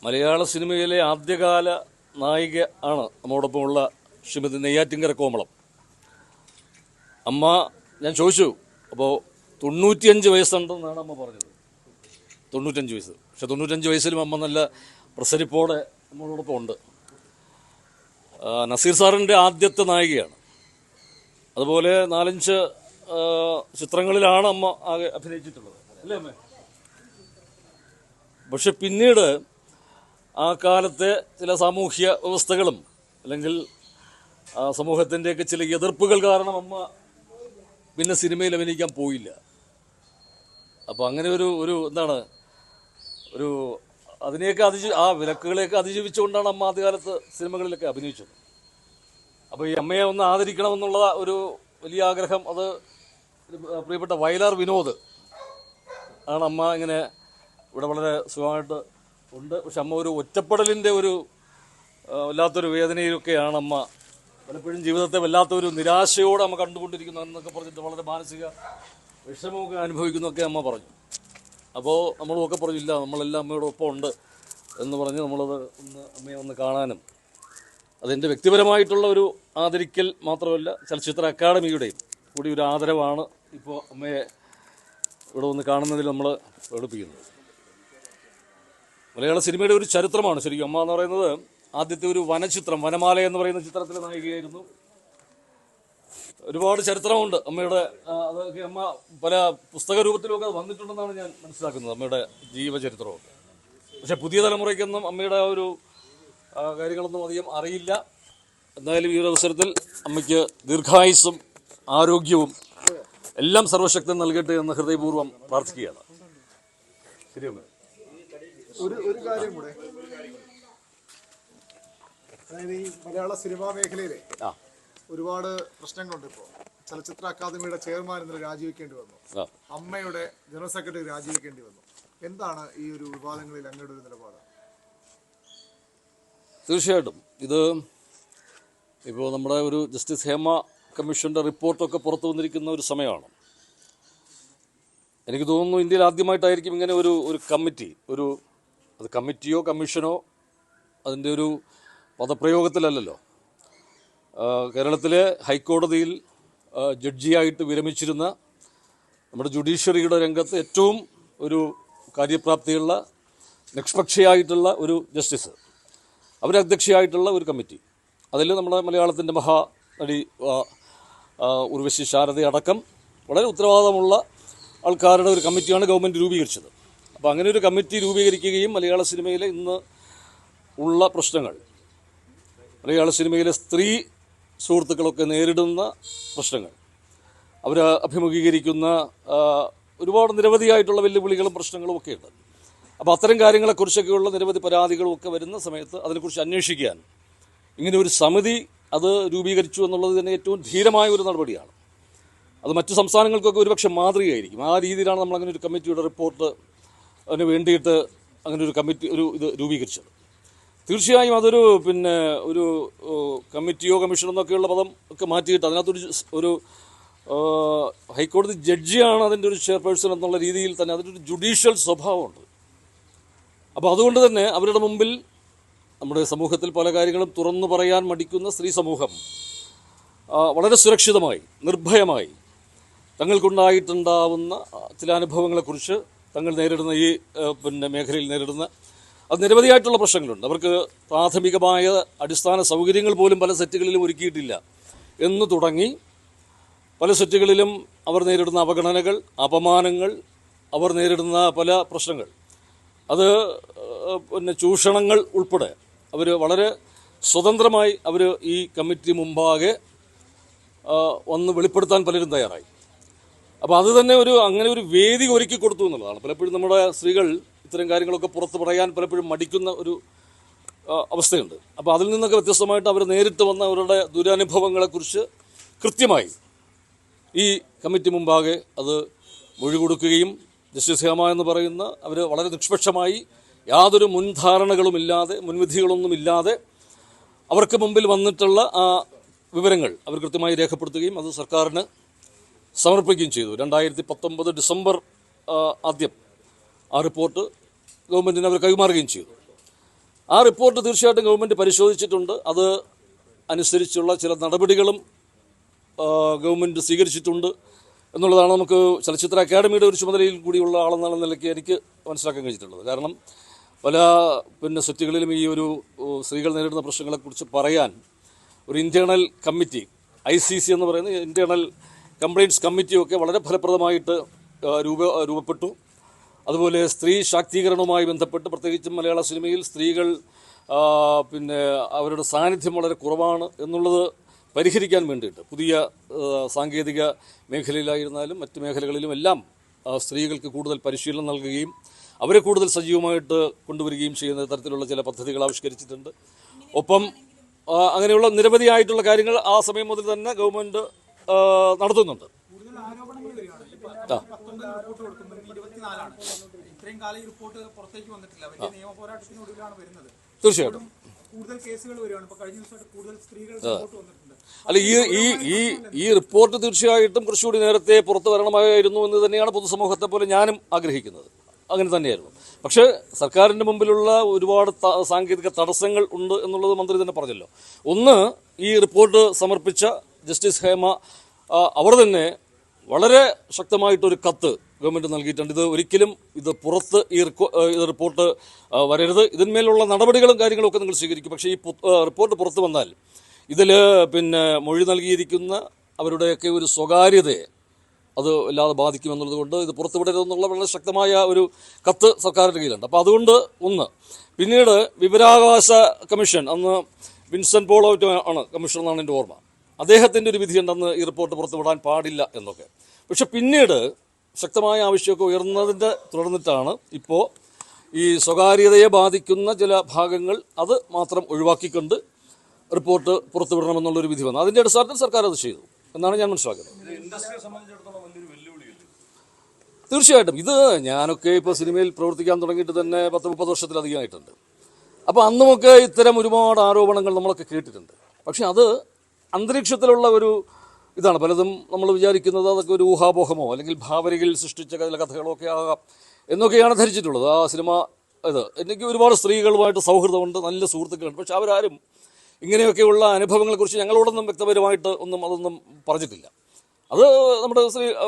മലയാള സിനിമയിലെ ആദ്യകാല നായിക ആണ് നമ്മോടൊപ്പമുള്ള ശ്രീമതി നെയ്യാറ്റിങ്കര കോമളം. അമ്മ ഞാൻ ചോദിച്ചു, അപ്പോൾ 95 വയസ്സുണ്ടെന്നാണ് അമ്മ പറഞ്ഞത്. 95 വയസ്സ്. പക്ഷെ 95 വയസ്സിലും അമ്മ നല്ല പ്രസരിപ്പോടെ നമ്മളോടൊപ്പം ഉണ്ട്. നസീർ സാറിൻ്റെ ആദ്യത്തെ നായികയാണ്. അതുപോലെ 4-5 ചിത്രങ്ങളിലാണ് അമ്മ ആകെ അഭിനയിച്ചിട്ടുള്ളത്, അല്ലേ അമ്മേ? പക്ഷെ പിന്നീട് ആ കാലത്തെ ചില സാമൂഹ്യ വ്യവസ്ഥകളും അല്ലെങ്കിൽ സമൂഹത്തിൻ്റെയൊക്കെ ചില എതിർപ്പുകൾ കാരണം അമ്മ പിന്നെ സിനിമയിൽ അഭിനയിക്കാൻ പോയില്ല. അപ്പോൾ അങ്ങനെ ഒരു എന്താണ് ഒരു അതിനെയൊക്കെ ആ വിലക്കുകളെയൊക്കെ അതിജീവിച്ചുകൊണ്ടാണ് അമ്മ ആദ്യകാലത്ത് സിനിമകളിലൊക്കെ അഭിനയിച്ചത്. അപ്പോൾ ഈ അമ്മയെ ഒന്ന് ആദരിക്കണമെന്നുള്ള ഒരു വലിയ ആഗ്രഹം, അത് പ്രിയപ്പെട്ട വയലാർ വിനോദ് ആണ്. അമ്മ ഇങ്ങനെ ഇവിടെ വളരെ സുഖമായിട്ട് ഉണ്ട്. പക്ഷെ അമ്മ ഒരു ഒറ്റപ്പെടലിൻ്റെ വല്ലാത്തൊരു വേദനയിലൊക്കെയാണ് അമ്മ. പലപ്പോഴും ജീവിതത്തെ വല്ലാത്തൊരു നിരാശയോടെ അമ്മ കണ്ടുകൊണ്ടിരിക്കുന്നു എന്നൊക്കെ പറഞ്ഞിട്ട് വളരെ മാനസിക വിഷമമൊക്കെ അനുഭവിക്കുന്നൊക്കെ അമ്മ പറഞ്ഞു. അപ്പോൾ നമ്മളൊക്കെ പറഞ്ഞില്ല, നമ്മളെല്ലാം അമ്മയുടെ ഒപ്പം ഉണ്ട് എന്ന് പറഞ്ഞ് നമ്മളത് അമ്മയെ ഒന്ന് കാണാനും, അതെൻ്റെ വ്യക്തിപരമായിട്ടുള്ള ഒരു ആദരിക്കൽ മാത്രമല്ല, ചലച്ചിത്ര അക്കാദമിയുടെയും കൂടി ഒരു ആദരവാണ് ഇപ്പോൾ അമ്മയെ ഇവിടെ ഒന്ന് കാണുന്നതിൽ നമ്മൾ പ്രകടിപ്പിക്കുന്നത്. മലയാള സിനിമയുടെ ഒരു ചരിത്രമാണ് ശരിക്കും അമ്മ എന്ന് പറയുന്നത്. ആദ്യത്തെ ഒരു വനചിത്രം, വനമാല എന്ന് പറയുന്ന ചിത്രത്തിലെ നായികയായിരുന്നു. ഒരുപാട് ചരിത്രമുണ്ട് അമ്മയുടെ. അതൊക്കെ അമ്മ പല പുസ്തക രൂപത്തിലൊക്കെ വന്നിട്ടുണ്ടെന്നാണ് ഞാൻ മനസ്സിലാക്കുന്നത്, അമ്മയുടെ ജീവചരിത്രമൊക്കെ. പക്ഷെ പുതിയ തലമുറയ്ക്കൊന്നും അമ്മയുടെ ആ ഒരു കാര്യങ്ങളൊന്നും അധികം അറിയില്ല. എന്തായാലും ഈ ഒരു അവസരത്തിൽ അമ്മയ്ക്ക് ദീർഘായുസ്സും ആരോഗ്യവും എല്ലാം സർവശക്തൻ നൽകട്ടെ എന്ന് ഹൃദയപൂർവ്വം പ്രാർത്ഥിക്കുകയാണ്. ശരി അമ്മ. ഒരു കാര്യം കൂടെ, അതായത് ഈ മലയാള സിനിമാ മേഖലയിലെ ഒരുപാട് പ്രശ്നങ്ങളുണ്ട്. ഇപ്പോൾ ചലച്ചിത്ര അക്കാദമിയുടെ ചെയർമാൻ ഇന്നലെ രാജിവെക്കേണ്ടി വന്നു, അമ്മയുടെ ജനറൽ സെക്രട്ടറി രാജിവെക്കേണ്ടി വന്നു. എന്താണ് ഈ ഒരു വിവാദങ്ങളിൽ അങ്ങയുടെ ഒരു നിലപാട്? തീർച്ചയായിട്ടും ഇത് ഇപ്പോൾ നമ്മുടെ ഒരു ജസ്റ്റിസ് ഹേമ കമ്മീഷൻ്റെ റിപ്പോർട്ടൊക്കെ പുറത്തു വന്നിരിക്കുന്ന ഒരു സമയമാണ്. എനിക്ക് തോന്നുന്നു ഇന്ത്യയിൽ ആദ്യമായിട്ടായിരിക്കും ഇങ്ങനെ ഒരു കമ്മിറ്റി, അത് കമ്മിറ്റിയോ കമ്മീഷനോ അതിൻ്റെ ഒരു പദപ്രയോഗത്തിലല്ലല്ലോ. കേരളത്തിലെ ഹൈക്കോടതിയിൽ ജഡ്ജിയായിട്ട് വിരമിച്ചിരുന്ന നമ്മുടെ ജുഡീഷ്യറിയുടെ രംഗത്ത് ഏറ്റവും ഒരു കാര്യപ്രാപ്തിയുള്ള നിഷ്പക്ഷയായിട്ടുള്ള ഒരു ജസ്റ്റിസ്, അവരധ്യക്ഷയായിട്ടുള്ള ഒരു കമ്മിറ്റി, അതിൽ നമ്മുടെ മലയാളത്തിൻ്റെ മഹാനടി ഉർവശി ശാരദ അടക്കം വളരെ ഉത്തരവാദിത്തമുള്ള ആൾക്കാരുടെ ഒരു കമ്മിറ്റിയാണ് ഗവൺമെൻറ് രൂപീകരിച്ചത്. അപ്പോൾ അങ്ങനെ ഒരു കമ്മിറ്റി രൂപീകരിക്കുകയും മലയാള സിനിമയിലെ ഇന്ന് ഉള്ള പ്രശ്നങ്ങൾ, മലയാള സിനിമയിലെ സ്ത്രീ സുഹൃത്തുക്കളൊക്കെ നേരിടുന്ന പ്രശ്നങ്ങൾ, അവർ അഭിമുഖീകരിക്കുന്ന ഒരുപാട് നിരവധിയായിട്ടുള്ള വെല്ലുവിളികളും പ്രശ്നങ്ങളും ഒക്കെ ഉണ്ട്. അപ്പോൾ അത്തരം കാര്യങ്ങളെക്കുറിച്ചൊക്കെയുള്ള നിരവധി പരാതികളും ഒക്കെ വരുന്ന സമയത്ത് അതിനെക്കുറിച്ച് അന്വേഷിക്കാൻ ഇങ്ങനെ ഒരു സമിതി അത് രൂപീകരിച്ചു എന്നുള്ളത് തന്നെ ഏറ്റവും ധീരമായ ഒരു നടപടിയാണ്. അത് മറ്റു സംസ്ഥാനങ്ങൾക്കൊക്കെ ഒരുപക്ഷെ മാതൃകയായിരിക്കും. ആ രീതിയിലാണ് നമ്മൾ അങ്ങനെ ഒരു കമ്മിറ്റിയുടെ റിപ്പോർട്ട് അതിന് വേണ്ടിയിട്ട് അങ്ങനെ ഒരു കമ്മിറ്റി ഇത് രൂപീകരിച്ചത്. തീർച്ചയായും അതൊരു ഒരു കമ്മിറ്റിയോ കമ്മീഷനോ എന്നൊക്കെയുള്ള പദം ഒക്കെ മാറ്റിയിട്ട് അതിനകത്തൊരു ഹൈക്കോടതി ജഡ്ജിയാണ് അതിൻ്റെ ഒരു ചെയർപേഴ്സൺ എന്നുള്ള രീതിയിൽ തന്നെ അതിനൊരു ജുഡീഷ്യൽ സ്വഭാവമുണ്ട്. അപ്പോൾ അതുകൊണ്ട് തന്നെ അവരുടെ മുമ്പിൽ നമ്മുടെ സമൂഹത്തിൽ പല കാര്യങ്ങളും തുറന്നു പറയാൻ മടിക്കുന്ന സ്ത്രീ സമൂഹം വളരെ സുരക്ഷിതമായി നിർഭയമായി തങ്ങൾക്കുണ്ടായിട്ടുണ്ടാവുന്ന ചില അനുഭവങ്ങളെക്കുറിച്ച്, തങ്ങൾ നേരിടുന്ന ഈ മേഖലയിൽ നേരിടുന്ന അത് നിരവധിയായിട്ടുള്ള പ്രശ്നങ്ങളുണ്ട്. അവർക്ക് പ്രാഥമികമായ അടിസ്ഥാന സൗകര്യങ്ങൾ പോലും പല സെറ്റുകളിലും ഒരുക്കിയിട്ടില്ല എന്ന് തുടങ്ങി പല സെറ്റുകളിലും അവർ നേരിടുന്ന അവഗണനകൾ, അപമാനങ്ങൾ, അവർ നേരിടുന്ന പല പ്രശ്നങ്ങൾ, അത് ചൂഷണങ്ങൾ ഉൾപ്പെടെ അവർ വളരെ സ്വതന്ത്രമായി അവർ ഈ കമ്മിറ്റി മുമ്പാകെ വന്ന് വെളിപ്പെടുത്താൻ പലരും തയ്യാറായി. അപ്പോൾ അത് തന്നെ അങ്ങനെ ഒരു വേദി ഒരുക്കി കൊടുത്തു എന്നുള്ളതാണ്. പലപ്പോഴും നമ്മുടെ സ്ത്രീകൾ ഇത്തരം കാര്യങ്ങളൊക്കെ പുറത്ത് പറയാൻ പലപ്പോഴും മടിക്കുന്ന ഒരു അവസ്ഥയുണ്ട്. അപ്പോൾ അതിൽ നിന്നൊക്കെ വ്യത്യസ്തമായിട്ട് അവർ നേരിട്ട് വന്ന അവരുടെ ദുരനുഭവങ്ങളെക്കുറിച്ച് കൃത്യമായി ഈ കമ്മിറ്റി മുമ്പാകെ അത് മൊഴി കൊടുക്കുകയും ജസ്റ്റിസ് ഹേമ എന്ന് പറയുന്ന അവർ വളരെ നിഷ്പക്ഷമായി യാതൊരു മുൻധാരണകളുമില്ലാതെ മുൻവിധികളൊന്നുമില്ലാതെ അവർക്ക് മുമ്പിൽ വന്നിട്ടുള്ള ആ വിവരങ്ങൾ അവർ കൃത്യമായി രേഖപ്പെടുത്തുകയും അത് സർക്കാരിന് സമർപ്പിക്കുകയും ചെയ്തു. 2019 ഡിസംബർ ആദ്യം ആ റിപ്പോർട്ട് ഗവൺമെൻറ്റിന് അവർ കൈമാറുകയും ചെയ്തു. ആ റിപ്പോർട്ട് തീർച്ചയായിട്ടും ഗവൺമെൻറ് പരിശോധിച്ചിട്ടുണ്ട്. അത് അനുസരിച്ചുള്ള ചില നടപടികളും ഗവൺമെൻറ് സ്വീകരിച്ചിട്ടുണ്ട് എന്നുള്ളതാണ് നമുക്ക് ചലച്ചിത്ര അക്കാദമിയുടെ ഒരു ചുമതലയിൽ കൂടിയുള്ള ആളെന്നുള്ള നിലയ്ക്ക് എനിക്ക് മനസ്സിലാക്കാൻ കഴിഞ്ഞിട്ടുള്ളത്. കാരണം പല സെറ്റുകളിലും ഈ ഒരു സ്ത്രീകൾ നേരിടുന്ന പ്രശ്നങ്ങളെക്കുറിച്ച് പറയാൻ ഒരു ഇൻറ്റേർണൽ കമ്മിറ്റി, ICC എന്ന് പറയുന്ന ഇൻറ്റേർണൽ കംപ്ലയിൻറ്റ്സ് കമ്മിറ്റിയൊക്കെ വളരെ ഫലപ്രദമായിട്ട് രൂപപ്പെട്ടു. അതുപോലെ സ്ത്രീ ശാക്തീകരണവുമായി ബന്ധപ്പെട്ട് പ്രത്യേകിച്ചും മലയാള സിനിമയിൽ സ്ത്രീകൾ അവരുടെ സാന്നിധ്യം വളരെ കുറവാണ് എന്നുള്ളത് പരിഹരിക്കാൻ വേണ്ടിയിട്ട് പുതിയ സാങ്കേതിക മേഖലയിലായിരുന്നാലും മറ്റ് മേഖലകളിലും എല്ലാം സ്ത്രീകൾക്ക് കൂടുതൽ പരിശീലനം നൽകുകയും അവരെ കൂടുതൽ സജീവമായിട്ട് കൊണ്ടുവരികയും ചെയ്യുന്ന തരത്തിലുള്ള ചില പദ്ധതികൾ ആവിഷ്കരിച്ചിട്ടുണ്ട്. ഒപ്പം അങ്ങനെയുള്ള നിരവധിയായിട്ടുള്ള കാര്യങ്ങൾ ആ സമയം മുതൽ തന്നെ ഗവൺമെൻറ് നടത്തുന്നുണ്ട്. തീർച്ചയായിട്ടും അല്ല, ഈ റിപ്പോർട്ട് തീർച്ചയായിട്ടും കുറച്ചുകൂടി നേരത്തെ പുറത്തു വരണമായിരുന്നു എന്ന് തന്നെയാണ് പൊതുസമൂഹത്തെ പോലെ ഞാനും ആഗ്രഹിക്കുന്നത്. അങ്ങനെ തന്നെയായിരുന്നു. പക്ഷേ സർക്കാരിൻ്റെ മുമ്പിലുള്ള ഒരുപാട് സാങ്കേതിക തടസ്സങ്ങൾ ഉണ്ട് എന്നുള്ളത് മന്ത്രി തന്നെ പറഞ്ഞല്ലോ. ഒന്ന്, ഈ റിപ്പോർട്ട് സമർപ്പിച്ച ജസ്റ്റിസ് ഹേമ അവർ തന്നെ വളരെ ശക്തമായിട്ടൊരു കത്ത് ഗവൺമെൻറ് നൽകിയിട്ടുണ്ട്. ഇത് ഒരിക്കലും പുറത്ത് ഈ റിപ്പോർട്ട് വരരുത്, ഇതിന്മേലുള്ള നടപടികളും കാര്യങ്ങളും ഒക്കെ നിങ്ങൾ സ്വീകരിക്കും. പക്ഷേ ഈ റിപ്പോർട്ട് പുറത്തു വന്നാൽ ഇതിൽ മൊഴി നൽകിയിരിക്കുന്ന അവരുടെയൊക്കെ ഒരു സ്വകാര്യതയെ അത് വല്ലാതെ ബാധിക്കുമെന്നുള്ളത് കൊണ്ട് ഇത് പുറത്തുവിടരുതെന്നുള്ള വളരെ ശക്തമായ ഒരു കത്ത് സർക്കാരിൻ്റെ കയ്യിലുണ്ട്. അപ്പോൾ അതുകൊണ്ട് ഒന്ന്. പിന്നീട് വിവരാവകാശ കമ്മീഷൻ, അന്ന് വിൻസെൻ്റ് പോൾ ആണ് കമ്മീഷൻ എന്നാണ് എൻ്റെ ഓർമ്മ, അദ്ദേഹത്തിൻ്റെ ഒരു വിധിയുണ്ടെന്ന് ഈ റിപ്പോർട്ട് പുറത്തുവിടാൻ പാടില്ല എന്നൊക്കെ. പക്ഷെ പിന്നീട് ശക്തമായ ആവശ്യമൊക്കെ ഉയർന്നതിൻ്റെ തുടർന്നിട്ടാണ് ഇപ്പോൾ ഈ സ്വകാര്യതയെ ബാധിക്കുന്ന ചില ഭാഗങ്ങൾ അത് മാത്രം ഒഴിവാക്കിക്കൊണ്ട് റിപ്പോർട്ട് പുറത്തുവിടണമെന്നുള്ളൊരു വിധി വന്നു. അതിൻ്റെ അടിസ്ഥാനത്തിൽ സർക്കാർ അത് ചെയ്തു എന്നാണ് ഞാൻ മനസ്സിലാക്കുന്നത്. തീർച്ചയായിട്ടും ഇത് ഞാനൊക്കെ ഇപ്പോൾ സിനിമയിൽ പ്രവർത്തിക്കാൻ തുടങ്ങിയിട്ട് തന്നെ 10-30 വർഷത്തിലധികമായിട്ടുണ്ട്. അപ്പോൾ അന്നുമൊക്കെ ഇത്തരം ഒരുപാട് ആരോപണങ്ങൾ നമ്മളൊക്കെ കേട്ടിട്ടുണ്ട്. പക്ഷെ അത് അന്തരീക്ഷത്തിലുള്ള ഒരു ഇതാണ്. പലതും നമ്മൾ വിചാരിക്കുന്നത് അതൊക്കെ ഒരു ഊഹാപോഹമോ അല്ലെങ്കിൽ ഭാവനയിൽ സൃഷ്ടിച്ച ചില കഥകളോ ഒക്കെ ആകാം എന്നൊക്കെയാണ് ധരിച്ചിട്ടുള്ളത്. ആ സിനിമ എനിക്ക് ഒരുപാട് സ്ത്രീകളുമായിട്ട് സൗഹൃദമുണ്ട്, നല്ല സുഹൃത്തുക്കളുണ്ട്. പക്ഷെ അവരാരും ഇങ്ങനെയൊക്കെയുള്ള അനുഭവങ്ങളെക്കുറിച്ച് ഞങ്ങളോടൊന്നും വ്യക്തപരമായിട്ട് അതൊന്നും പറഞ്ഞിട്ടില്ല. അത് നമ്മുടെ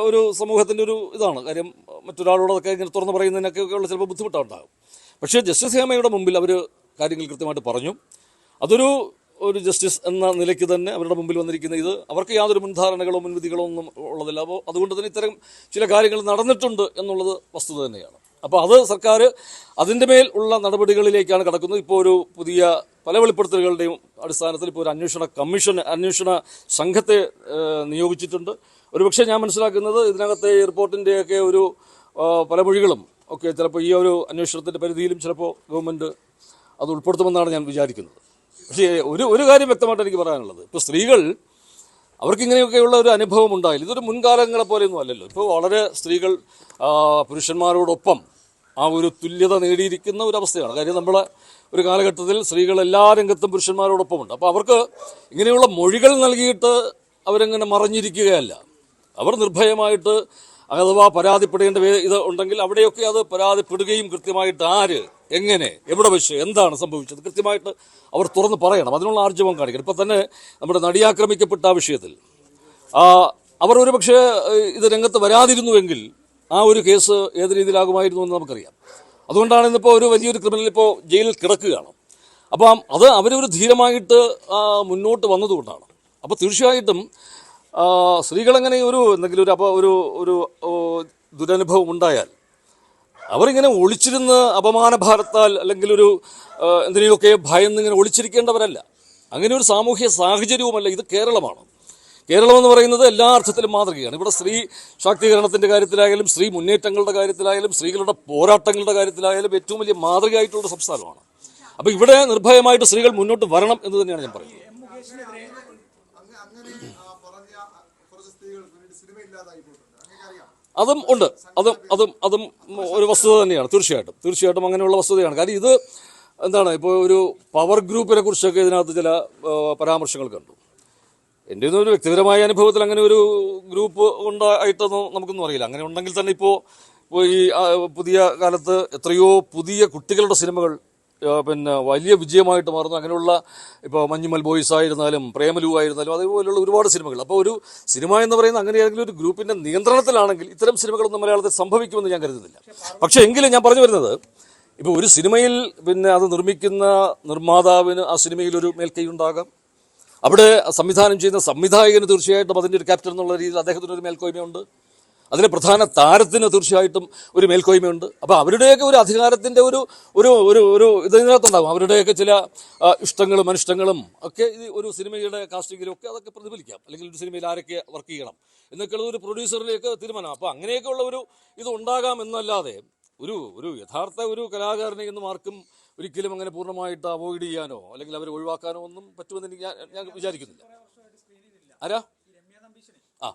ഒരു സമൂഹത്തിൻ്റെ ഒരു ഇതാണ് കാര്യം. മറ്റൊരാളോടൊക്കെ ഇങ്ങനെ തുറന്ന് പറയുന്നതിനൊക്കെ ഉള്ള ചിലപ്പോൾ ബുദ്ധിമുട്ടുണ്ടാകും. പക്ഷേ ജസ്റ്റിസ് ഹേമയുടെ മുമ്പിൽ അവർ കാര്യങ്ങൾ കൃത്യമായിട്ട് പറഞ്ഞു. അതൊരു ജസ്റ്റിസ് എന്ന നിലയ്ക്ക് തന്നെ അവരുടെ മുമ്പിൽ വന്നിരിക്കുന്ന ഇത് അവർക്ക് യാതൊരു മുൻധാരണകളോ മുൻവിധികളോ ഒന്നും ഉള്ളതില്ല. അപ്പോൾ അതുകൊണ്ട് തന്നെ ഇത്തരം ചില കാര്യങ്ങൾ നടന്നിട്ടുണ്ട് എന്നുള്ളത് വസ്തുത തന്നെയാണ്. അപ്പോൾ അത് സർക്കാർ അതിൻ്റെ മേൽ ഉള്ള നടപടികളിലേക്കാണ് കടക്കുന്നത്. ഇപ്പോൾ ഒരു പുതിയ പല വെളിപ്പെടുത്തലുകളുടെയും അടിസ്ഥാനത്തിൽ ഇപ്പോൾ ഒരു അന്വേഷണ സംഘത്തെ നിയോഗിച്ചിട്ടുണ്ട്. ഒരുപക്ഷെ ഞാൻ മനസ്സിലാക്കുന്നത് ഇതിനകത്തെ എയർപോർട്ടിൻ്റെയൊക്കെ ഒരു പല മൊഴികളും ഒക്കെ ചിലപ്പോൾ ഈ ഒരു അന്വേഷണത്തിൻ്റെ പരിധിയിലും ചിലപ്പോൾ ഗവൺമെൻറ് അത് ഉൾപ്പെടുത്തുമെന്നാണ് ഞാൻ വിചാരിക്കുന്നത്. പക്ഷേ ഒരു കാര്യം വ്യക്തമായിട്ട് എനിക്ക് പറയാനുള്ളത്, ഇപ്പോൾ സ്ത്രീകൾ അവർക്കിങ്ങനെയൊക്കെയുള്ള ഒരു അനുഭവം ഉണ്ടായില്ല. ഇതൊരു മുൻകാലങ്ങളെ പോലെയൊന്നും അല്ലല്ലോ. ഇപ്പോൾ വളരെ സ്ത്രീകൾ പുരുഷന്മാരോടൊപ്പം ആ ഒരു തുല്യത നേടിയിരിക്കുന്ന ഒരു അവസ്ഥയാണ്. കാര്യം നമ്മളെ ഒരു കാലഘട്ടത്തിൽ സ്ത്രീകൾ എല്ലാ രംഗത്തും പുരുഷന്മാരോടൊപ്പമുണ്ട്. അപ്പോൾ അവർക്ക് ഇങ്ങനെയുള്ള മൊഴികൾ നൽകിയിട്ട് അവരെങ്ങനെ മറഞ്ഞിരിക്കുകയല്ല. അവർ നിർഭയമായിട്ട് അഥവാ പരാതിപ്പെടേണ്ട ഇത് ഉണ്ടെങ്കിൽ അവിടെയൊക്കെ അത് പരാതിപ്പെടുകയും കൃത്യമായിട്ട് ആര്, എങ്ങനെ, എവിടെ വെച്ച്, എന്താണ് സംഭവിച്ചത് കൃത്യമായിട്ട് അവർ തുറന്ന് പറയണം. അതിനുള്ള ആർജവം കാണിക്കണം. ഇപ്പം തന്നെ നമ്മുടെ നടിയാക്രമിക്കപ്പെട്ട ആ വിഷയത്തിൽ അവർ ഒരു പക്ഷേ ഇത് രംഗത്ത് വരാതിരുന്നുവെങ്കിൽ ആ ഒരു കേസ് ഏത് രീതിയിലാകുമായിരുന്നു എന്ന് നമുക്കറിയാം. അതുകൊണ്ടാണ് ഇന്നിപ്പോൾ ഒരു വലിയൊരു ക്രിമിനൽ ഇപ്പോൾ ജയിലിൽ കിടക്കുകയാണ്. അപ്പം അത് അവരൊരു ധീരമായിട്ട് മുന്നോട്ട് വന്നതുകൊണ്ടാണ്. അപ്പോൾ തീർച്ചയായിട്ടും സ്ത്രീകളെങ്ങനെ എന്തെങ്കിലും ഒരു ദുരനുഭവം ഉണ്ടായാൽ അവരിങ്ങനെ ഒളിച്ചിരുന്ന് അപമാനഭാരത്താൽ അല്ലെങ്കിൽ എന്തിനെയൊക്കെ ഭയന്നിങ്ങനെ ഒളിച്ചിരിക്കേണ്ടവരല്ല. അങ്ങനെ ഒരു സാമൂഹ്യ സാഹചര്യവുമല്ല. ഇത് കേരളമാണ്. കേരളം എന്ന് പറയുന്നത് എല്ലാ അർത്ഥത്തിലും മാതൃകയാണ്. ഇവിടെ സ്ത്രീ ശാക്തീകരണത്തിൻ്റെ കാര്യത്തിലായാലും സ്ത്രീ മുന്നേറ്റങ്ങളുടെ കാര്യത്തിലായാലും സ്ത്രീകളുടെ പോരാട്ടങ്ങളുടെ കാര്യത്തിലായാലും ഏറ്റവും വലിയ മാതൃകയായിട്ടുള്ള സംസ്ഥാനമാണ്. അപ്പോൾ ഇവിടെ നിർഭയമായിട്ട് സ്ത്രീകൾ മുന്നോട്ട് വരണം എന്ന് തന്നെയാണ് ഞാൻ പറയുന്നത്. അതും ഉണ്ട്. അതും ഒരു വസ്തുത തന്നെയാണ്. തീർച്ചയായിട്ടും അങ്ങനെയുള്ള വസ്തുതയാണ്. കാര്യം ഇത് എന്താണ്, ഇപ്പോൾ ഒരു പവർ ഗ്രൂപ്പിനെ കുറിച്ചൊക്കെ ഇതിനകത്ത് ചില പരാമർശങ്ങൾ കണ്ടു. എൻ്റെ ഒരു വ്യക്തിപരമായ അനുഭവത്തിൽ അങ്ങനെ ഒരു ഗ്രൂപ്പ് ഉണ്ടായിട്ടൊന്നും നമുക്കൊന്നും അറിയില്ല. അങ്ങനെ ഉണ്ടെങ്കിൽ തന്നെ ഇപ്പോൾ ഈ പുതിയ കാലത്ത് എത്രയോ പുതിയ കുട്ടികളുടെ സിനിമകൾ പിന്നെ വലിയ വിജയമായിട്ട് മാറുന്നു. അങ്ങനെയുള്ള ഇപ്പോൾ മഞ്ഞുമൽ ബോയ്സ് ആയിരുന്നാലും പ്രേമലു ആയിരുന്നാലും അതേപോലെയുള്ള ഒരുപാട് സിനിമകൾ. അപ്പോൾ ഒരു സിനിമ എന്ന് പറയുന്നത് അങ്ങനെ ഏതെങ്കിലും ഒരു ഗ്രൂപ്പിൻ്റെ നിയന്ത്രണത്തിലാണെങ്കിൽ ഇത്തരം സിനിമകളൊന്നും മലയാളത്തിൽ സംഭവിക്കുമെന്ന് ഞാൻ കരുതുന്നില്ല. പക്ഷേ എങ്കിലും ഞാൻ പറഞ്ഞു വരുന്നത്, ഇപ്പോൾ ഒരു സിനിമയിൽ പിന്നെ അത് നിർമ്മിക്കുന്ന നിർമ്മാതാവിന് ആ സിനിമയിൽ ഒരു മേൽക്കൈ ഉണ്ടാകാം. അവിടെ സംവിധാനം ചെയ്യുന്ന സംവിധായകന് തീർച്ചയായിട്ടും അതിൻ്റെ ഒരു ക്യാപ്റ്റൻ എന്നുള്ള രീതിയിൽ അദ്ദേഹത്തിനൊരു മേൽക്കോയ്മയുണ്ട്. അതിലെ പ്രധാന താരത്തിന് തീർച്ചയായിട്ടും ഒരു മേൽക്കോയ്മയുണ്ട്. അപ്പോൾ അവരുടെയൊക്കെ ഒരു അധികാരത്തിൻ്റെ ഒരു ഒരു ഒരു ഒരു ഇതിനകത്തുണ്ടാകും. അവരുടെയൊക്കെ ചില ഇഷ്ടങ്ങളും അനിഷ്ടങ്ങളും ഒക്കെ ഒരു സിനിമയുടെ കാസ്റ്റിങ്ങിലും ഒക്കെ അതൊക്കെ പ്രതിഫലിക്കാം. അല്ലെങ്കിൽ ഒരു സിനിമയിൽ ആരൊക്കെ വർക്ക് ചെയ്യണം എന്നൊക്കെയുള്ള ഒരു പ്രൊഡ്യൂസറിലേക്ക് തീരുമാനം. അപ്പോൾ അങ്ങനെയൊക്കെയുള്ള ഒരു ഇത് ഉണ്ടാകാം എന്നല്ലാതെ ഒരു യഥാർത്ഥ ഒരു കലാകാരനെ എന്നും ആർക്കും ഒരിക്കലും അങ്ങനെ പൂർണ്ണമായിട്ട് അവോയ്ഡ് ചെയ്യാനോ അല്ലെങ്കിൽ അവരെ ഒഴിവാക്കാനോ ഒന്നും പറ്റുമെന്ന് എനിക്ക് ഞാൻ വിചാരിക്കുന്നില്ല. ആരാ? ആ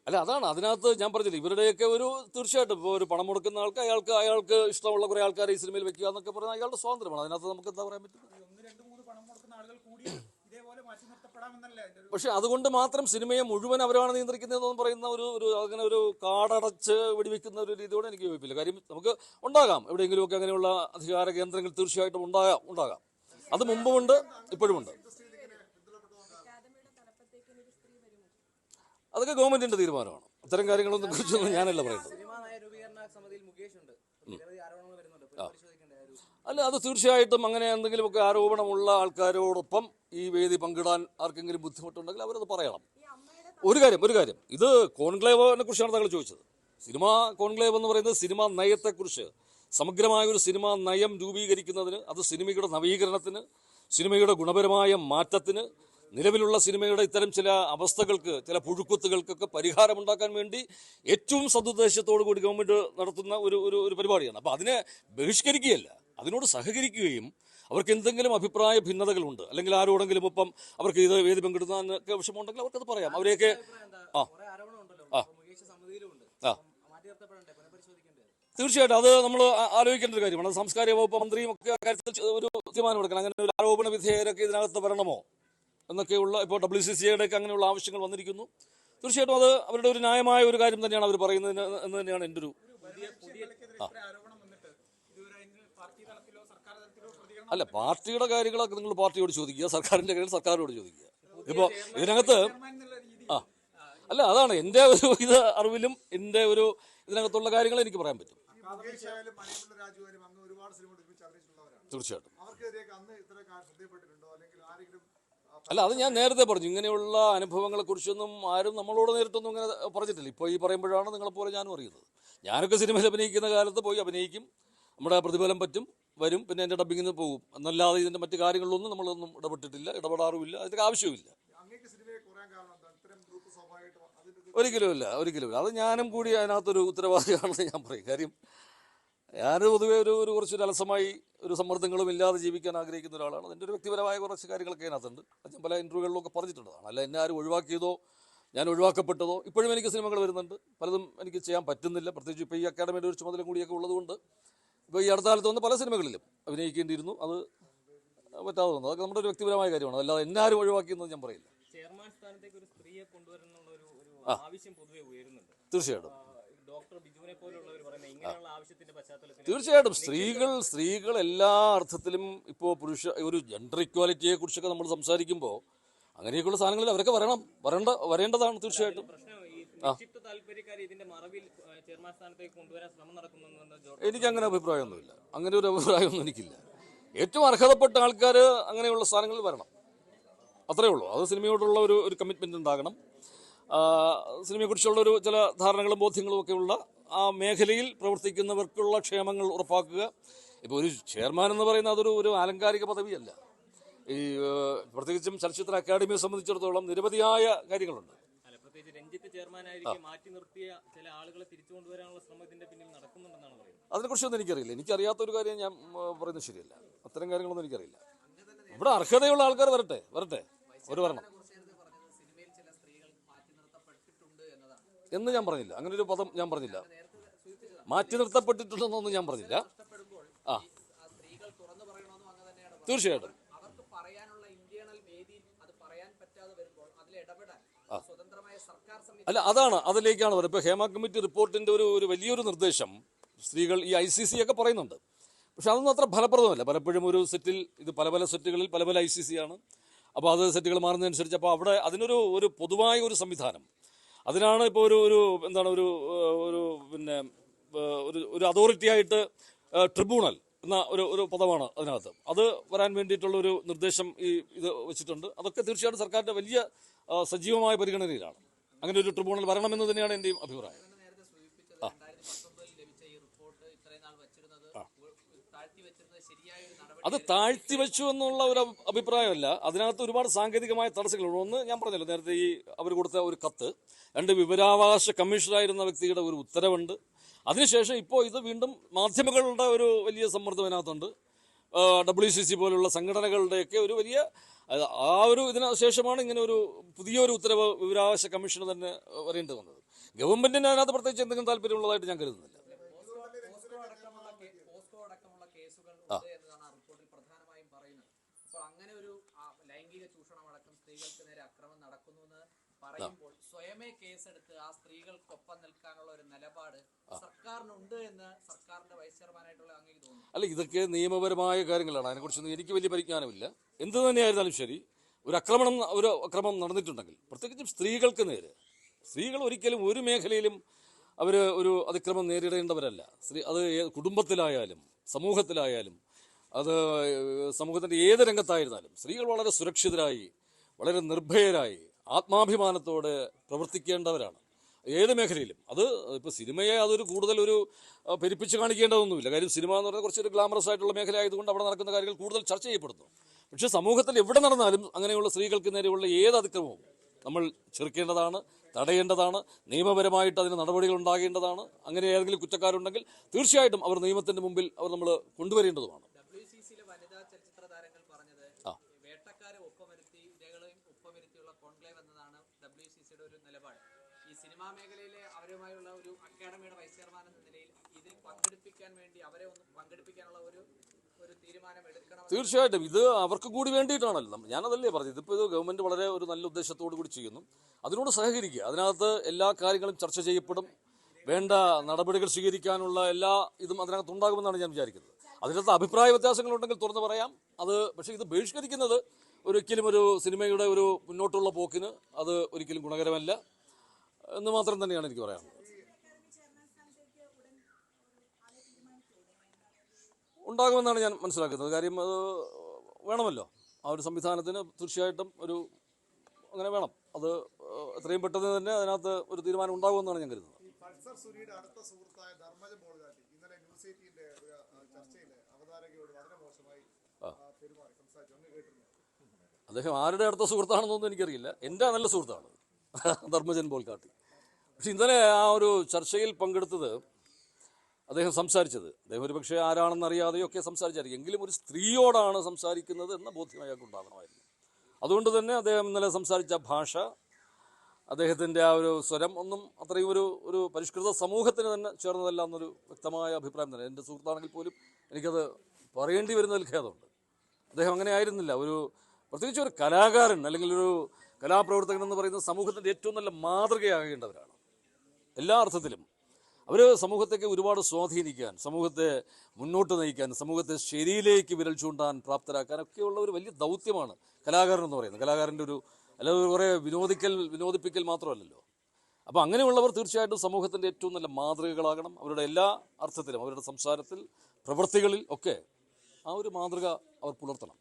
അല്ല, അതാണ് അതിനകത്ത് ഞാൻ പറഞ്ഞില്ല, ഇവരുടെയൊക്കെ ഒരു തീർച്ചയായിട്ടും ഇപ്പോൾ ഒരു പണം മുടക്കുന്ന ആൾക്ക് അയാൾക്ക് ഇഷ്ടമുള്ള കുറേ ആൾക്കാരെ ഈ സിനിമയിൽ വെക്കുക എന്നൊക്കെ പറഞ്ഞാൽ അയാളുടെ സ്വാതന്ത്ര്യമാണ്. അതിനകത്ത് നമുക്ക് എന്താ പറയാൻ പറ്റും? പക്ഷെ അതുകൊണ്ട് മാത്രം സിനിമയെ മുഴുവൻ അവരാണ് നിയന്ത്രിക്കുന്നതെന്ന് പറയുന്ന ഒരു അങ്ങനെ ഒരു കാടടച്ച് വെടിവെക്കുന്ന ഒരു രീതിയോടെ എനിക്ക് യോജിപ്പില്ല. കാര്യം നമുക്ക് ഉണ്ടാകാം എവിടെയെങ്കിലുമൊക്കെ അങ്ങനെയുള്ള അധികാര കേന്ദ്രങ്ങൾ തീർച്ചയായിട്ടും ഉണ്ടാകാം. അത് മുമ്പുമുണ്ട്, ഇപ്പോഴുമുണ്ട്. അതൊക്കെ ഗവൺമെന്റിന്റെ തീരുമാനമാണ്. അത്തരം കാര്യങ്ങളൊന്നും കുറിച്ചൊന്നും ഞാനല്ല പറയുന്നത്. അല്ല, അത് തീർച്ചയായിട്ടും അങ്ങനെ എന്തെങ്കിലുമൊക്കെ ആരോപണമുള്ള ആൾക്കാരോടൊപ്പം ഈ വേദി പങ്കിടാൻ ആർക്കെങ്കിലും ബുദ്ധിമുട്ടുണ്ടെങ്കിൽ അവരത് പറയണം. ഒരു കാര്യം ഇത് കോൺക്ലേവിനെ കുറിച്ചാണ് താങ്കൾ ചോദിച്ചത്. സിനിമ കോൺക്ലേവ് എന്ന് പറയുന്നത് സിനിമാ നയത്തെക്കുറിച്ച് സമഗ്രമായ ഒരു സിനിമാ നയം രൂപീകരിക്കുന്നതിന്, അത് സിനിമയുടെ നവീകരണത്തിന്, സിനിമയുടെ ഗുണപരമായ മാറ്റത്തിന്, നിലവിലുള്ള സിനിമയുടെ ഇത്തരം ചില അവസ്ഥകൾക്ക്, ചില പുഴുക്കുത്തുകൾക്കൊക്കെ പരിഹാരമുണ്ടാക്കാൻ വേണ്ടി ഏറ്റവും സദുദ്ദേശത്തോടു കൂടി ഗവൺമെന്റ് നടത്തുന്ന ഒരു പരിപാടിയാണ്. അപ്പോൾ അതിനെ ബഹിഷ്കരിക്കുകയല്ല, അതിനോട് സഹകരിക്കുകയും അവർക്ക് എന്തെങ്കിലും അഭിപ്രായ ഭിന്നതകളുണ്ട് അല്ലെങ്കിൽ ആരോടെങ്കിലും ഒപ്പം അവർക്ക് ഇത് വേദി പങ്കിടുന്നതിനൊക്കെ വിഷമമുണ്ടെങ്കിൽ അവർക്കത് പറയാം. അവരെയൊക്കെ തീർച്ചയായിട്ടും അത് നമ്മൾ ആലോചിക്കേണ്ട ഒരു കാര്യമാണ്. അത് സാംസ്കാരിക വകുപ്പ് മന്ത്രിയും ഒക്കെ കാര്യത്തിൽ ഒരു തീരുമാനമെടുക്കണം. അങ്ങനെ ഒരു ആരോപണ വിധേയരൊക്കെ ഇതിനകത്ത് വരണമോ എന്നൊക്കെയുള്ള ഇപ്പോൾ WCCയുടെ ഒക്കെ അങ്ങനെയുള്ള ആവശ്യങ്ങൾ വന്നിരിക്കുന്നു. തീർച്ചയായിട്ടും അത് അവരുടെ ഒരു ന്യായമായ ഒരു കാര്യം തന്നെയാണ് അവർ പറയുന്നത് എന്ന് തന്നെയാണ് എൻ്റെ ഒരു അല്ല, പാർട്ടിയുടെ കാര്യങ്ങളൊക്കെ നിങ്ങൾ പാർട്ടിയോട് ചോദിക്കുക, സർക്കാരിൻ്റെ കാര്യങ്ങൾ സർക്കാരോട് ചോദിക്കുക. ഇപ്പോൾ ഇതിനകത്ത് അല്ല, അതാണ് എൻ്റെ ഒരു അറിവിലും എൻ്റെ ഒരു ഇതിനകത്തുള്ള കാര്യങ്ങൾ എനിക്ക് പറയാൻ പറ്റും. തീർച്ചയായിട്ടും അല്ല, അത് ഞാൻ നേരത്തെ പറഞ്ഞു. ഇങ്ങനെയുള്ള അനുഭവങ്ങളെ കുറിച്ചൊന്നും ആരും നമ്മളോട് നേരിട്ടൊന്നും ഇങ്ങനെ പറഞ്ഞിട്ടില്ല. ഇപ്പോൾ ഈ പറയുമ്പോഴാണ് നിങ്ങളെപ്പോലെ ഞാനും അറിയുന്നത്. ഞാനൊക്കെ സിനിമയിൽ അഭിനയിക്കുന്ന കാലത്ത് പോയി അഭിനയിക്കും, നമ്മുടെ പ്രതിഫലം വരും, പിന്നെ എൻ്റെ ഡബ്ബിങ്ങിൽ നിന്ന് പോകും എന്നല്ലാതെ ഇതിൻ്റെ മറ്റു കാര്യങ്ങളിലൊന്നും നമ്മളൊന്നും ഇടപെടാറുമില്ല, അതിൻ്റെ ആവശ്യവുമില്ല. ഒരിക്കലുമില്ല. അത് ഞാനും കൂടി അതിനകത്തൊരു ഉത്തരവാദിയാണെന്ന് ഞാൻ പറയും. കാര്യം ഞാൻ പൊതുവേ ഒരു കുറച്ചൊരു അലസമായി ഒരു സമ്മർദ്ദങ്ങളും ഇല്ലാതെ ജീവിക്കാൻ ആഗ്രഹിക്കുന്ന ഒരാളാണ്. അതിൻ്റെ ഒരു വ്യക്തിപരമായ കുറച്ച് കാര്യങ്ങളൊക്കെ അതിനകത്തുണ്ട്. അത് ഞാൻ പല ഇൻ്റർവ്യൂകളിലൊക്കെ പറഞ്ഞിട്ടുള്ളതാണ്. അല്ല എന്നെ ആരും ഒഴിവാക്കിയതോ ഞാൻ ഒഴിവാക്കപ്പെട്ടതോ. ഇപ്പോഴും എനിക്ക് സിനിമകൾ വരുന്നുണ്ട്, പലതും എനിക്ക് ചെയ്യാൻ പറ്റുന്നില്ല. പ്രത്യേകിച്ച് ഇപ്പോൾ ഈ അക്കാഡമിയുടെ ഒരു ചുമതല കൂടിയൊക്കെ ഉള്ളതുകൊണ്ട് ഇപ്പോൾ ഈ അടുത്ത കാലത്ത് വന്ന പല സിനിമകളിലും അഭിനയിക്കേണ്ടിയിരുന്നു, അത് പറ്റാതെ വന്നു. അതൊക്കെ നമ്മുടെ ഒരു വ്യക്തിപരമായ കാര്യമാണ്. അല്ലാതെ എന്നെ ആരും ഒഴിവാക്കിയെന്ന് ഞാൻ പറയില്ല. ചെയർമാൻ സ്ഥാനത്തേക്ക് ഒരു സ്ത്രീയെ കൊണ്ടുവരുന്നുള്ള ഒരു ആവശ്യം പൊതുവെ ഉയരുന്നുണ്ട്. തീർച്ചയായിട്ടും തീർച്ചയായിട്ടും സ്ത്രീകൾ എല്ലാ അർത്ഥത്തിലും ഇപ്പോൾ ഒരു ജെൻഡർ ഇക്വാലിറ്റിയെ കുറിച്ചൊക്കെ നമ്മൾ സംസാരിക്കുമ്പോൾ അങ്ങനെയൊക്കെയുള്ള സാധനങ്ങളിൽ അവരൊക്കെ വരേണ്ടതാണ് തീർച്ചയായിട്ടും. എനിക്കങ്ങനെ അഭിപ്രായമൊന്നുമില്ല, അങ്ങനെ ഒരു അഭിപ്രായമൊന്നും എനിക്കില്ല. ഏറ്റവും അർഹതപ്പെട്ട ആൾക്കാർ അങ്ങനെയുള്ള സ്ഥാനങ്ങളിൽ വരണം, അത്രയേ ഉള്ളൂ. അത് സിനിമയോടുള്ള ഒരു കമ്മിറ്റ്മെന്റ് ഉണ്ടാകണം. സിനിമയെക്കുറിച്ചുള്ള ചില ധാരണകളും ബോധ്യങ്ങളും ഒക്കെയുള്ള ആ മേഖലയിൽ പ്രവർത്തിക്കുന്നവർക്കുള്ള ക്ഷേമങ്ങൾ ഉറപ്പാക്കുക. ഇപ്പോൾ ഒരു ചെയർമാൻ എന്ന് പറയുന്നത് അതൊരു ആലങ്കാരിക പദവിയല്ല. ഈ പ്രത്യേകിച്ചും ചലച്ചിത്ര അക്കാദമിയെ സംബന്ധിച്ചിടത്തോളം നിരവധിയായ കാര്യങ്ങളുണ്ട്. അതിനെക്കുറിച്ചൊന്നും എനിക്കറിയില്ല. എനിക്കറിയാത്തൊരു കാര്യം ഞാൻ പറയുന്നത് ശരിയല്ല. അത്തരം കാര്യങ്ങളൊന്നും എനിക്കറിയില്ല. ഇവിടെ അർഹതയുള്ള ആൾക്കാർ വരട്ടെ, അവർ വരണം എന്ന് ഞാൻ പറഞ്ഞില്ല. അങ്ങനെ ഒരു പദം ഞാൻ പറഞ്ഞില്ല. മാറ്റി നിർത്തപ്പെട്ടിട്ടുണ്ടെന്നൊന്നും ഞാൻ പറഞ്ഞില്ല. തീർച്ചയായിട്ടും സ്വതന്ത്രമായ സർക്കാർ സമിതി അല്ല, അതാണ് അതിലേക്കാണ് പറയുന്നത്. ഇപ്പോൾ ഹേമ കമ്മിറ്റി റിപ്പോർട്ടിൻ്റെ ഒരു വലിയൊരു നിർദ്ദേശം സ്ത്രീകൾ ഈ ICC ഒക്കെ പറയുന്നുണ്ട്. പക്ഷെ അതൊന്നും അത്ര ഫലപ്രദമല്ല. പലപ്പോഴും ഒരു സെറ്റിൽ ഇത് പല സെറ്റുകളിൽ പല ICC ആണ്. അപ്പോൾ അത് സെറ്റുകൾ മാറുന്നതനുസരിച്ച് അപ്പോൾ അവിടെ അതിനൊരു പൊതുവായ ഒരു സംവിധാനം, അതിനാണ് ഇപ്പോൾ ഒരു എന്താണ് ഒരു പിന്നെ ഒരു അതോറിറ്റി ആയിട്ട് ട്രിബ്യൂണൽ എന്ന ഒരു പദമാണ് അതിനകത്ത്. അത് വരാൻ വേണ്ടിയിട്ടുള്ള ഒരു നിർദ്ദേശം ഇത് വെച്ചിട്ടുണ്ട്. അതൊക്കെ തീർച്ചയായിട്ടും സർക്കാരിൻ്റെ വലിയ സജീവമായ പരിഗണനയിലാണ്. അങ്ങനെ ഒരു ട്രിബ്യൂണൽ വരണമെന്ന് തന്നെയാണ് എൻ്റെയും അഭിപ്രായം. നേരത്തെ സൂചിപ്പിച്ചത് 2019 ലഭിച്ച ഈ റിപ്പോർട്ട് ഇത്രയും നാൾ വെച്ചിരുന്നത് താഴ്ത്തി വെച്ചിരുന്നത് ശരിയായ ഒരു നടപടി അത് താഴ്ത്തി വെച്ചു എന്നുള്ള ഒരു അഭിപ്രായമല്ല. അതിനകത്ത് ഒരുപാട് സാങ്കേതികമായ തടസ്സങ്ങളുണ്ട്. ഒന്ന്, ഞാൻ പറഞ്ഞല്ലോ നേരത്തെ, ഈ അവർ കൊടുത്ത ഒരു കത്ത്, 2 വിവരാവകാശ കമ്മീഷണറായിരുന്ന വ്യക്തിയുടെ ഒരു ഉത്തരവുണ്ട്. അതിനുശേഷം ഇപ്പോൾ ഇത് വീണ്ടും മാധ്യമങ്ങളുടെ ഒരു വലിയ സമ്മർദ്ദം അതിനകത്തുണ്ട്. WCC പോലുള്ള സംഘടനകളുടെയൊക്കെ ഒരു വലിയ ഇതിന് ശേഷമാണ് ഇങ്ങനെ പുതിയൊരു ഉത്തരവ് വിവരാവകാശ കമ്മീഷന് തന്നെ വരേണ്ടി വന്നത്. ഗവൺമെന്റിന് അതിനകത്ത് പ്രത്യേകിച്ച് എന്തെങ്കിലും താല്പര്യമുള്ളതായിട്ട് ഞാൻ കരുതുന്നില്ല. പോസ്കോ അടക്കമുള്ള കേസുകൾ ഉണ്ട് എന്നതാണ് ആ റിപ്പോർട്ടിൽ പ്രധാനമായും പറയുന്നത്. അപ്പോൾ അങ്ങനെ ഒരു ലൈംഗിക ചൂഷണം അടക്കം സ്ത്രീകൾക്ക് നേരെ അക്രമം നടക്കുന്നു എന്ന് പറയുമ്പോൾ സ്വയമേ കേസെടുത്ത് ആ സ്ത്രീകൾക്കൊപ്പം നിൽക്കാനുള്ള ഒരു നിലപാട് സർക്കാരിനുണ്ട് എന്ന് സർക്കാരിന്റെ വൈസ് ചെയർമാനായിട്ടുള്ള അങ്ങേക്ക് തോന്നുന്നു. അല്ല, ഇതൊക്കെ നിയമപരമായ കാര്യങ്ങളാണ്. അതിനെക്കുറിച്ചൊന്നും എനിക്ക് വലിയ പരിജ്ഞാനമില്ല. എന്ത് തന്നെയായിരുന്നാലും ശരി, ഒരു അക്രമം നടന്നിട്ടുണ്ടെങ്കിൽ, പ്രത്യേകിച്ചും സ്ത്രീകൾക്ക് നേരെ, സ്ത്രീകൾ ഒരിക്കലും ഒരു മേഖലയിലും അവർ ഒരു അതിക്രമം നേരിടേണ്ടവരല്ല. അത് കുടുംബത്തിലായാലും സമൂഹത്തിലായാലും അത് സമൂഹത്തിൻ്റെ ഏത് രംഗത്തായിരുന്നാലും സ്ത്രീകൾ വളരെ സുരക്ഷിതരായി, വളരെ നിർഭയരായി, ആത്മാഭിമാനത്തോടെ പ്രവർത്തിക്കേണ്ടവരാണ് ഏത് മേഖലയിലും. അത് ഇപ്പോൾ സിനിമയെ കൂടുതൽ പെരുപ്പിച്ച് കാണിക്കേണ്ടതൊന്നുമില്ല. കാര്യം സിനിമ എന്ന് പറഞ്ഞാൽ കുറച്ചൊരു ഗ്ലാമറസ് ആയിട്ടുള്ള മേഖല ആയതുകൊണ്ട് അവിടെ നടക്കുന്ന കാര്യങ്ങൾ കൂടുതൽ ചർച്ച ചെയ്യപ്പെടുന്നു. പക്ഷേ സമൂഹത്തിൽ എവിടെ നടന്നാലും അങ്ങനെയുള്ള സ്ത്രീകൾക്ക് നേരെയുള്ള ഏത് അതിക്രമവും നമ്മൾ ചെറുക്കേണ്ടതാണ്, തടയേണ്ടതാണ്. നിയമപരമായിട്ട് അതിന് നടപടികൾ ഉണ്ടാകേണ്ടതാണ്. അങ്ങനെ ഏതെങ്കിലും കുറ്റക്കാരുണ്ടെങ്കിൽ തീർച്ചയായിട്ടും അവർ നിയമത്തിന്റെ മുമ്പിൽ നമ്മൾ കൊണ്ടുവരേണ്ടതുമാണ്. WCCയിലെ വനിതാ ചലച്ചിത്ര താരങ്ങൾ പറഞ്ഞത് വേട്ടക്കാരെ ഒപ്പമരുത്തി ഇരകളെയും ഒപ്പമരുത്തിയുള്ള കോൺക്ലേവ് എന്നതാണ് WCCയുടെ ഒരു നിലപാട്. ഈ സിനിമാ മേഖലയിലെ അവരുമായുള്ള ഒരു അക്കാഡമിയുടെ വൈസ് ചെയർമാൻ എന്ന നിലയിൽ ഇതിൽ പങ്കെടുപ്പിക്കാൻ വേണ്ടി അവരെ ഒന്ന് പങ്കെടുപ്പിക്കാനുള്ള ഒരു തീരുമാനം എടുക്കണം. തീർച്ചയായിട്ടും ഇത് അവർക്ക് കൂടി വേണ്ടിയിട്ടാണല്ലോ. ഞാനതല്ലേ പറഞ്ഞത്. ഇതിപ്പോൾ ഇത് ഗവൺമെന്റ് വളരെ ഒരു നല്ല ഉദ്ദേശത്തോടു കൂടി ചെയ്യുന്നു. അതിനോട് സഹകരിക്കുക. അതിനകത്ത് എല്ലാ കാര്യങ്ങളും ചർച്ച ചെയ്യപ്പെടും. വേണ്ട നടപടികൾ സ്വീകരിക്കാനുള്ള എല്ലാ ഇതും അതിനകത്തുണ്ടാകുമെന്നാണ് ഞാൻ വിചാരിക്കുന്നത്. അതിനകത്ത് അഭിപ്രായ വ്യത്യാസങ്ങളുണ്ടെങ്കിൽ തുറന്നു പറയാം. പക്ഷേ ഇത് ബഹിഷ്കരിക്കുന്നത് ഒരിക്കലും ഒരു സിനിമയുടെ മുന്നോട്ടുള്ള പോക്കിന് അത് ഒരിക്കലും ഗുണകരമല്ല എന്ന് മാത്രം തന്നെയാണ് എനിക്ക് പറയാനുള്ളത്. ഉണ്ടാകുമെന്നാണ് ഞാൻ മനസ്സിലാക്കുന്നത്. കാര്യം അത് വേണമല്ലോ. ആ ഒരു സംവിധാനത്തിന് തീർച്ചയായിട്ടും അങ്ങനെ വേണം. അത് എത്രയും പെട്ടെന്ന് തന്നെ അതിനകത്ത് ഒരു തീരുമാനം ഉണ്ടാകുമെന്നാണ് ഞാൻ കരുതുന്നത്. പൾസർ സുനിയുടെ അടുത്ത സുഹൃത്തായ ധർമ്മജൻ ബോൾഗാട്ടി ഇന്നലെ ന്യൂസ് 18ന്റെ ഒരു ചർച്ചയിൽ അവതാരകയോട് വളരെ മോശമായി പെരുമാറി സംസാരിച്ചു. ഒന്ന് കേട്ടിരുന്നു. അദ്ദേഹം ആരുടെ അടുത്ത സുഹൃത്താണെന്നൊന്നും എനിക്കറിയില്ല. എൻ്റെ നല്ല സുഹൃത്താണ് ധർമ്മജൻ ബോൾഗാട്ടി. പക്ഷെ ഇന്നലെ ആ ഒരു ചർച്ചയിൽ പങ്കെടുത്തത് അദ്ദേഹം സംസാരിച്ചത്, അദ്ദേഹം ഒരു പക്ഷേ ആരാണെന്നറിയാതെയൊക്കെ സംസാരിച്ചായിരിക്കും. എങ്കിലും ഒരു സ്ത്രീയോടാണ് സംസാരിക്കുന്നത് എന്ന ബോധ്യം അയാൾക്ക് ഉണ്ടാകണമായിരുന്നു. അതുകൊണ്ട് തന്നെ അദ്ദേഹം ഇന്നലെ സംസാരിച്ച ഭാഷ, അദ്ദേഹത്തിൻ്റെ ആ ഒരു സ്വരം ഒന്നും അത്രയും ഒരു പരിഷ്കൃത സമൂഹത്തിന് തന്നെ ചേർന്നതല്ല എന്നൊരു വ്യക്തമായ അഭിപ്രായം തന്നെ. എൻ്റെ സുഹൃത്താണെങ്കിൽ പോലും എനിക്കത് പറയേണ്ടി വരുന്നതിൽ ഖേദമുണ്ട്. അദ്ദേഹം അങ്ങനെ ആയിരുന്നില്ല. പ്രത്യേകിച്ച് ഒരു കലാകാരൻ അല്ലെങ്കിൽ ഒരു കലാപ്രവർത്തകൻ എന്ന് പറയുന്നത് സമൂഹത്തിൻ്റെ ഏറ്റവും നല്ല മാതൃകയാകേണ്ടവരാണ് എല്ലാ അർത്ഥത്തിലും. അവർ സമൂഹത്തേക്ക് ഒരുപാട് സ്വാധീനിക്കാൻ, സമൂഹത്തെ മുന്നോട്ട് നയിക്കാൻ, സമൂഹത്തെ ശരിയിലേക്ക് വിരൽ ചൂണ്ടാൻ പ്രാപ്തരാക്കാനൊക്കെയുള്ള ഒരു വലിയ ദൗത്യമാണ് കലാകാരൻ എന്ന് പറയുന്നത്. കലാകാരൻ്റെ അല്ലാതെ കുറേ വിനോദിപ്പിക്കൽ മാത്രമല്ലല്ലോ. അപ്പോൾ അങ്ങനെയുള്ളവർ തീർച്ചയായിട്ടും സമൂഹത്തിൻ്റെ ഏറ്റവും നല്ല മാതൃകകളാകണം. അവരുടെ എല്ലാ അർത്ഥത്തിലും, അവരുടെ സംസാരത്തിൽ, പ്രവൃത്തികളിൽ ഒക്കെ ആ ഒരു മാതൃക അവർ പുലർത്തണം.